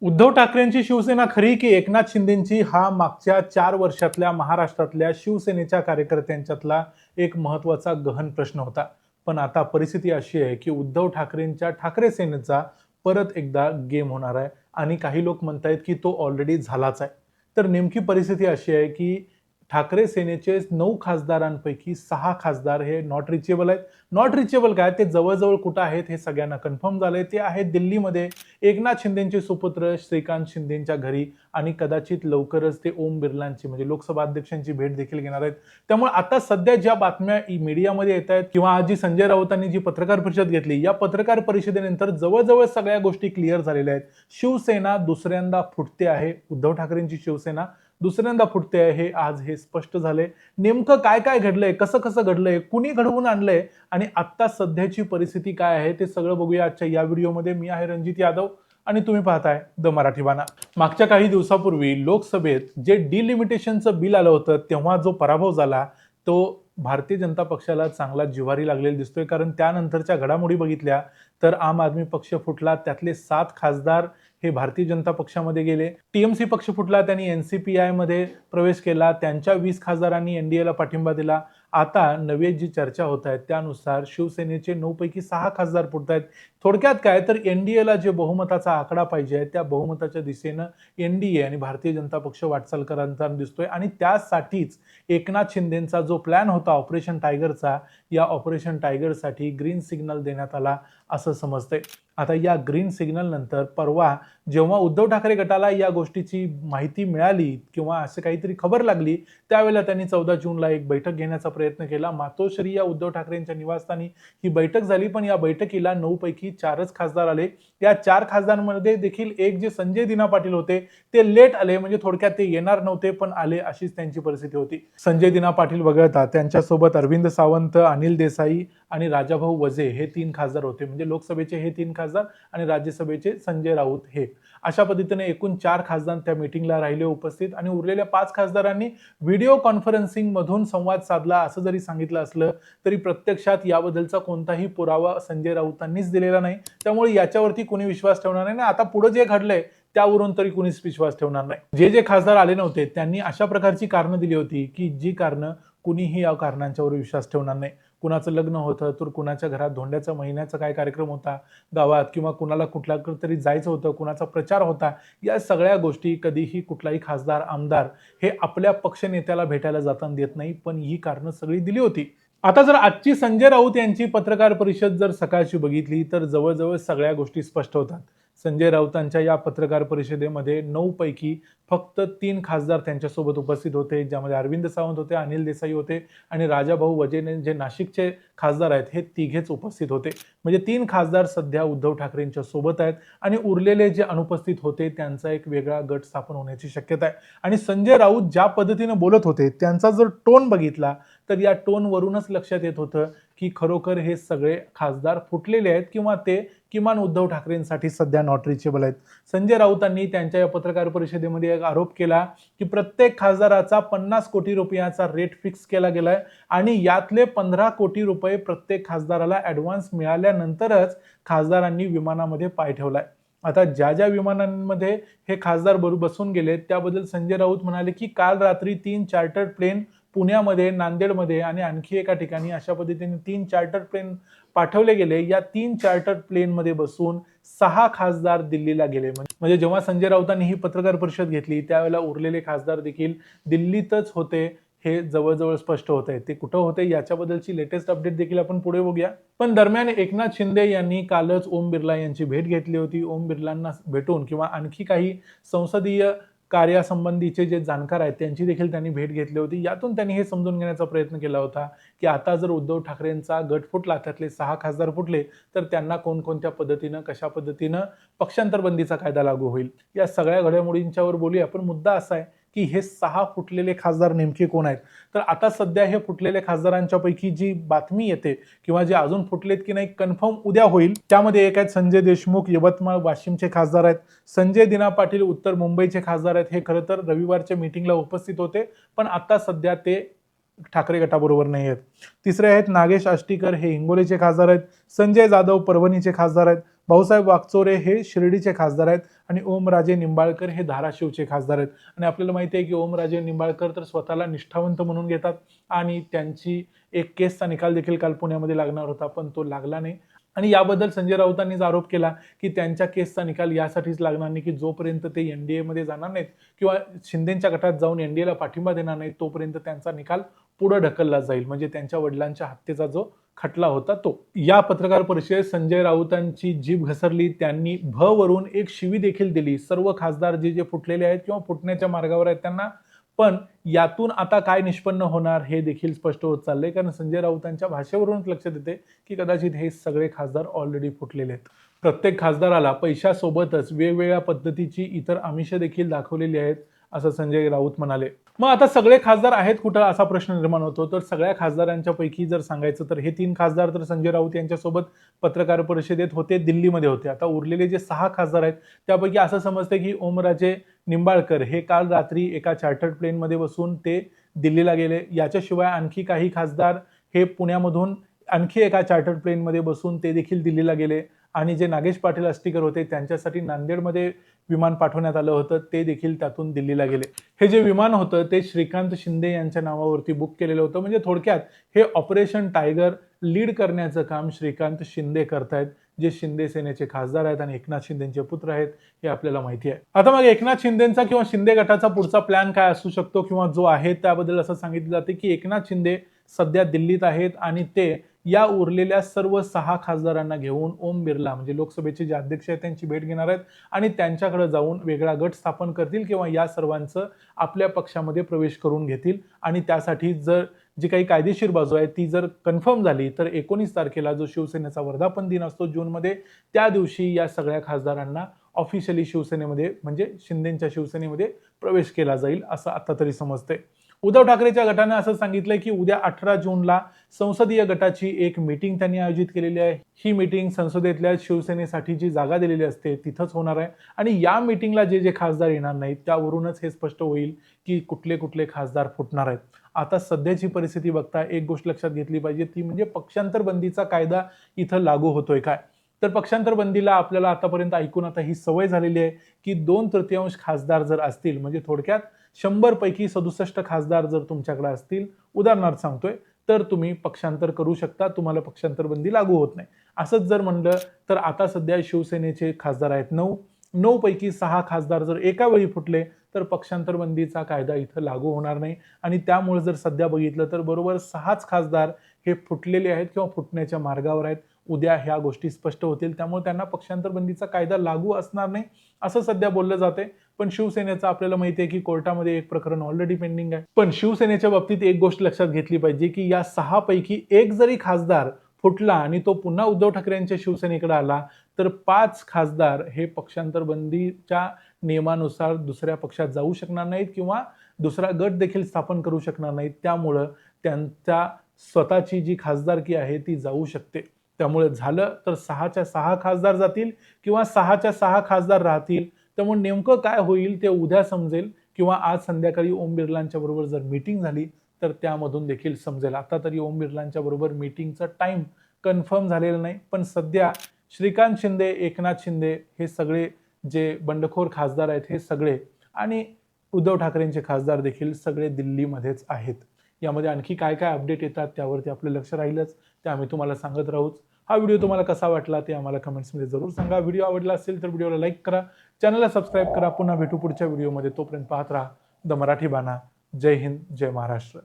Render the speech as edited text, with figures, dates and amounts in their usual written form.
उद्धव ठाकरेंची शिवसेना खरी की एकनाथ शिंदेची हा मागच्या 4 वर्षातल्या महाराष्ट्रातल्या शिवसेनेच्या कार्यकर्त्यांच्यातला एक महत्वाचा गहन प्रश्न होता. पण आता परिस्थिती अशी आहे की उद्धव ठाकरेंच्या ठाकरे सेनेचा परत एकदा गेम होणार आहे आणि काही लोक म्हणतायत की तो ऑलरेडी झालाच आहे. तर नेमकी परिस्थिती अशी आहे की ठाकरे सेनेचे 9 खासदारांपैकी 6 खासदार हे नॉट रिचेबल आहेत. नॉट रिचेबल काय, ते जवळ कुठं आहेत हे सगळ्यांना कन्फर्म झालंय. ते आहेत दिल्लीमध्ये एकनाथ शिंदेचे सुपुत्र श्रीकांत शिंदेच्या घरी आणि कदाचित लवकरच ते ओम बिर्लांची म्हणजे लोकसभा अध्यक्षांची भेट देखील घेणार आहेत. त्यामुळे आता सध्या ज्या बातम्या मीडियामध्ये येत आहेत किंवा आज जी संजय राऊतांनी जी पत्रकार परिषद घेतली, या पत्रकार परिषदेनंतर जवळजवळ सगळ्या गोष्टी क्लिअर झालेल्या आहेत. शिवसेना दुसऱ्यांदा फुटते आहे. उद्धव ठाकरेंची शिवसेना दुसऱ्यांदा फुटते आहे, हे आज हे स्पष्ट झाले. नेमकं काय काय घडलंय, कसं कसं घडलंय, कुणी घडवून आणलंय आणि आता सध्याची परिस्थिती काय आहे ते सगळं बघूया आजच्या या व्हिडिओमध्ये. मी आहे रणजित यादव आणि तुम्ही पाहताय द मराठी बाणा. मागच्या काही दिवसापूर्वी लोकसभेत जे डिलिमिटेशनचं बिल आलं होतं तेव्हा जो पराभव झाला तो भारतीय जनता पक्षाला चांगला जिव्हारी लागलेला दिसतोय. कारण त्यानंतरच्या घडामोडी बघितल्या तर आम आदमी पक्ष फुटला, त्यातले 7 खासदार हे भारतीय जनता पक्षामध्ये गेले. टीएमसी पक्ष फुटला, त्यांनी एनसीपीआय मध्ये प्रवेश केला, त्यांच्या 20 खासदारांनी एनडीएला पाठिंबा दिला. आता नवी जी चर्चा होत आहे त्यानुसार शिवसेनेचे 9 पैकी 6 खासदार फुटत आहेत. थोडक्यात काय तर एनडीएला जे बहुमताचा आकडा पाहिजे त्या बहुमताच्या दिशेनं एनडीए आणि भारतीय जनता पक्ष वाटचाल करताना दिसतोय आणि त्यासाठीच एकनाथ शिंदेचा जो प्लॅन होता ऑपरेशन टायगरचा, या ऑपरेशन टायगरसाठी ग्रीन सिग्नल देण्यात आला असं समजतंय. आता या ग्रीन सिग्नल नंतर परवा जेव्हा उद्धव ठाकरे गटाला या गोष्टीची माहिती मिळाली किंवा असं काहीतरी खबर लागली, त्यावेळेला त्यांनी 14 जूनला एक बैठक घेण्याचा प्रयत्न केला. मातोश्री या उद्धव ठाकरेंच्या निवासस्थानी ही बैठक झाली, पण या बैठकीला 9 पैकी 4च खासदार आले. या 4 खासदारांमध्ये देखील एक जे संजय दिना पाटील होते ते लेट आले, म्हणजे थोडक्यात ते येणार नव्हते पण आले, अशीच त्यांची परिस्थिती होती. संजय दिना पाटील वगळता त्यांच्यासोबत अरविंद सावंत, अनिल देसाई आणि राजाभाऊ वजे हे 3 खासदार होते. म्हणजे लोकसभेचे हे 3 खासदार आणि राज्यसभेचे संजय राऊत हे. अशा पद्धतीने एकूण 4 खासदार त्या मीटिंगला राहिले उपस्थित आणि उरलेल्या 5 खासदारांनी व्हिडिओ कॉन्फरन्सिंग मधून संवाद साधला असं जरी सांगितलं असलं तरी प्रत्यक्षात याबद्दलचा कोणताही पुरावा संजय राऊतांनीच दिलेला नाही. त्यामुळे याच्यावरती कोणी विश्वास ठेवणार नाही. आता पुढे जे घडलंय त्यावरून तरी कोणीच विश्वास ठेवणार नाही. जे खासदार आले नव्हते त्यांनी अशा प्रकारची कारणं दिली होती की जी कारणं कुणीही या कारणांच्यावर विश्वास ठेवणार नाही. कुणाचं लग्न होतं तर कुणाच्या घरात धोंड्याचा महिन्याचा काय कार्यक्रम होता गावात, किंवा कुणाला कुठल्या तरी जायचं होतं, कुणाचा प्रचार होता, या सगळ्या गोष्टी कधीही कुठलाही खासदार आमदार हे आपल्या पक्षनेत्याला भेटायला जाताना देत नाही. पण ही कारणं सगळी दिली होती. आता जर आजची संजय राऊत यांची पत्रकार परिषद जर सकाळची बघितली तर जवळजवळ सगळ्या गोष्टी स्पष्ट होतात. संजय राऊतांच्या या पत्रकार परिषदेमध्ये 9 पैकी फक्त 3 खासदार त्यांच्यासोबत उपस्थित होते, ज्यामध्ये अरविंद सावंत होते, अनिल देसाई होते आणि राजाभाऊ वजेने जे नाशिकचे खासदार आहेत हे तिघेच उपस्थित होते. म्हणजे 3 खासदार सध्या उद्धव ठाकरेंच्या सोबत आहेत आणि उरलेले जे अनुपस्थित होते त्यांचा एक वेगळा गट स्थापन होण्याची शक्यता आहे. आणि संजय राऊत ज्या पद्धतीने बोलत होते त्यांचा जर टोन बघितला तर या टोनवरूनच लक्षात येत होतं की खरोखर हे सगळे खासदार फुटलेले आहेत किंवा ते किमान उद्धव ठाकरेंसाठी सध्या नॉट रिचेबल आहेत. संजय राऊतांनी त्यांच्या या पत्रकार परिषदेमध्ये एक आरोप केला की प्रत्येक खासदाराचा 50 कोटी रुपयाचा रेट फिक्स केला गेलाय आणि यातले 15 कोटी रुपये प्रत्येक खासदाराला ऍडव्हान्स मिळाल्यानंतरच खासदारांनी विमानामध्ये पाय ठेवलाय. आता ज्या ज्या विमानांमध्ये हे खासदार बसून गेले त्याबद्दल संजय राऊत म्हणाले की काल रात्री 3 चार्टर्ड प्लेन पुण्यामध्ये, नांदेडमध्ये आणि आणखी एका ठिकाणी अशा पद्धतीने 3 चार्टर्ड प्लेन पाठवले गेले. या 3 चार्टर्ड प्लेन मध्ये बसून 6 खासदार दिल्लीला गेले. म्हणजे जेव्हा संजय राऊतांनी ही पत्रकार परिषद घेतली त्यावेळेला उरलेले खासदार देखील दिल्लीतच होते, हे जवळजवळ स्पष्ट होत आहे. ते कुठं होते याच्याबद्दलची लेटेस्ट अपडेट देखील आपण पुढे बघूया. पण दरम्यान एकनाथ शिंदे यांनी कालच ओम बिर्ला यांची भेट घेतली होती. ओम बिर्लांना भेटून किंवा आणखी काही संसदीय कार्यासंबंधीचे जे जाणकार आहेत त्यांची देखील त्यांनी भेट घेतली होती. यातून त्यांनी हे समजून घेण्याचा प्रयत्न केला होता की आता जर उद्धव ठाकरेंचा गट फुटला, त्यातले 6 खासदार फुटले तर त्यांना कोणकोणत्या पद्धतीनं कशा पद्धतीनं पक्षांतर बंदीचा कायदा लागू होईल. या सगळ्या घडामोडींच्यावर बोलूया. पण मुद्दा असा आहे की हे 6 फुटलेले खासदार नेमके कोण आहेत. तर आता सध्या हे फुटलेले खासदारांच्या पैकी जी बातमी येते किंवा जे अजून फुटलेत की नाही कन्फर्म उद्या होईल, त्यामध्ये एक आहेत संजय देशमुख, यवतमाळ वाशिमचे खासदार आहेत. संजय दिना पाटील उत्तर मुंबईचे खासदार आहेत. हे खरं तर रविवारच्या मीटिंगला उपस्थित होते पण आता सध्या ते ठाकरे गटाबरोबर नाही आहेत. तिसरे आहेत नागेश आष्टीकर, हे हिंगोलीचे खासदार आहेत. संजय जाधव परभणीचे खासदार आहेत. भाऊसाहेब वागचौरे हे शिर्डीचे खासदार आहेत आणि ओमराजे निंबाळकर हे धाराशिवचे खासदार आहेत. आणि आपल्याला माहिती आहे की ओमराजे निंबाळकर तर स्वतःला निष्ठावंत म्हणून घेतात आणि त्यांची एक केसचा निकाल देखील काल पुण्यामध्ये लागणार होता, पण तो लागला नाही. आणि याबद्दल संजय राऊतांनीच आरोप केला की त्यांच्या केसचा निकाल यासाठीच लागणार नाही की जोपर्यंत ते एनडीए मध्ये जाणार नाहीत किंवा शिंदेच्या गटात जाऊन एनडीएला पाठिंबा देणार नाहीत तोपर्यंत त्यांचा निकाल पुढे ढकलला जाईल. म्हणजे त्यांच्या वडिलांच्या हत्येचा जो खटला होता तो. या पत्रकार परिषदेत संजय राऊतांची जीभ घसरली. त्यांनी भ वरून एक शिवी देखील दिली सर्व खासदार जे जे फुटलेले आहेत किंवा फुटण्याच्या मार्गावर आहेत त्यांना. पण यातून आता काय निष्पन्न होणार हे देखील स्पष्ट होत चाललंय, कारण संजय राऊतांच्या भाषेवरूनच लक्षात येते की कदाचित हे सगळे खासदार ऑलरेडी फुटलेले आहेत. प्रत्येक खासदाराला पैशासोबतच वेगवेगळ्या पद्धतीची इतर आमिषं देखील दाखवलेली आहेत असं संजय राऊत म्हणाले. मग आता सगळे खासदार आहेत कुठं असा प्रश्न निर्माण होतो. तर सगळ्या खासदारांच्या पैकी जर सांगायचं तर हे 3 खासदार तर संजय राऊत यांच्यासोबत पत्रकार परिषदेत होते, दिल्लीमध्ये होते. आता उरलेले जे 6 खासदार आहेत त्यापैकी असं समजते की ओमराजे निंबाळकर हे काल रात्री एका चार्टर्ड प्लेनमध्ये बसून ते दिल्लीला गेले. याच्याशिवाय आणखी काही खासदार हे पुण्यामधून आणखी एका चार्टर्ड प्लेनमध्ये बसून ते देखील दिल्लीला गेले. आणि जे नागेश पाटील आष्टीकर होते त्यांच्यासाठी नांदेडमध्ये विमान पाठवण्यात आलं होतं, ते देखील त्यातून दिल्लीला गेले. हे जे विमान होतं ते श्रीकांत शिंदे यांच्या नावावरती बुक केलेलं होतं. म्हणजे थोडक्यात हे ऑपरेशन टायगर लीड करण्याचं काम श्रीकांत शिंदे करतायत, जे शिंदे सेनेचे खासदार आहेत आणि एकनाथ शिंदेचे पुत्र आहेत हे आपल्याला माहिती आहे. आता मग एकनाथ शिंदेचा किंवा शिंदे गटाचा पुढचा प्लॅन काय असू शकतो किंवा जो आहे त्याबद्दल असं सांगितलं जाते की एकनाथ शिंदे सध्या दिल्लीत आहेत आणि ते या उरलेल्या सर्व 6 खासदारांना घेऊन ओम बिर्ला म्हणजे लोकसभेचे जे अध्यक्ष आहेत त्यांची भेट घेणार आहेत आणि त्यांच्याकडे जाऊन वेगळा गट स्थापन करतील किंवा या सर्वांचं आपल्या पक्षामध्ये प्रवेश करून घेतील. आणि त्यासाठी जर जी काही कायदेशीर बाजू आहे ती जर कन्फर्म झाली तर 19 तारखेला जो शिवसेनेचा वर्धापन दिन असतो जूनमध्ये, त्या दिवशी या सगळ्या खासदारांना ऑफिशियली शिवसेनेमध्ये म्हणजे शिंदेच्या शिवसेनेमध्ये प्रवेश केला जाईल असं आता तरी समजते. उद्धव ठाकरेच्या गटाने असं सांगितलंय की उद्या 18 जूनला संसदीय गटाची एक मीटिंग त्यांनी आयोजित केलेली आहे. ही मीटिंग संसदेतल्या शिवसेनेसाठी जी जागा दिलेली असते तिथंच होणार आहे आणि या मीटिंगला जे जे खासदार येणार नाहीत त्यावरूनच हे स्पष्ट होईल की कुठले कुठले खासदार फुटणार आहेत. आता सध्याची परिस्थिती बघता एक गोष्ट लक्षात घेतली पाहिजे ती म्हणजे पक्षांतर बंदीचा कायदा इथं लागू होतोय काय. तर पक्षांतर बंदीला आपल्याला आतापर्यंत ऐकून आता ही सवय झालेली आहे की 2/3 खासदार जर असतील म्हणजे थोडक्यात 100 पैकी 67 खासदार जर तुमच्याकडे असतील, उदाहरणार्थ सांगतोय, तर तुम्ही पक्षांतर करू शकता, तुम्हाला पक्षांतर बंदी लागू होत नाही. असंच जर म्हणलं तर आता सध्या शिवसेनेचे खासदार आहेत 9 पैकी 6 खासदार जर एका वेळी फुटले तर पक्षांतर बंदीचा कायदा इथं लागू होणार नाही. आणि त्यामुळे जर सध्या बघितलं तर बरोबर 6च खासदार हे फुटलेले आहेत किंवा फुटण्याच्या मार्गावर आहेत. उद्या ह्या गोष्टी स्पष्ट होतील, त्यामुळे त्यांना पक्षांतर बंदीचा कायदा लागू असणार नाही असं सध्या बोललं जाते. पण शिवसेनेचं आपल्याला माहिती आहे की कोर्टामध्ये एक प्रकरण ऑलरेडी पेंडिंग आहे. पण शिवसेनेच्या बाबतीत एक गोष्ट लक्षात घेतली पाहिजे की या 6 पैकी एक जरी खासदार फुटला आणि तो पुन्हा उद्धव ठाकरे यांच्या शिवसेनेकडे आला तर 5 खासदार हे पक्षांतर बंदीच्या नियमानुसार दुसऱ्या पक्षात जाऊ शकणार नाहीत किंवा दुसरा गट देखील स्थापन करू शकणार नाहीत. त्यामुळं त्यांच्या स्वतःची जी खासदारकी आहे ती जाऊ शकते. त्यामुळे झालं तर 6च्या 6 खासदार जातील किंवा 6च्या 6 खासदार राहतील. त्यामुळे नेमकं काय होईल ते उद्या समजेल किंवा आज संध्याकाळी ओम बिर्लांच्या बरोबर जर मीटिंग झाली तर त्यामधून देखील समजेल. आता तरी ओम बिर्लांच्या बरोबर मीटिंगचा टाइम कन्फर्म झालेला नाही, पण सध्या श्रीकांत शिंदे, एकनाथ शिंदे हे सगळे जे बंडखोर खासदार आहेत हे सगळे आणि उद्धव ठाकरेंचे खासदार देखील सगळे दिल्लीमध्येच आहेत. यामध्ये आणखी काय काय अपडेट येतात त्यावरती आपलं लक्ष राहीलच, ते आम्ही तुम्हाला सांगत राहूच. हा व्हिडिओ तुम्हाला कसा वाटला ते आम्हाला कमेंट्समध्ये जरूर सांगा. व्हिडिओ आवडला असेल तर व्हिडिओला लाईक करा, चॅनलला सबस्क्राईब करा. पुन्हा भेटू पुढच्या व्हिडिओमध्ये. तोपर्यंत पाहत राहा द मराठी बाणा. जय हिंद, जय महाराष्ट्र.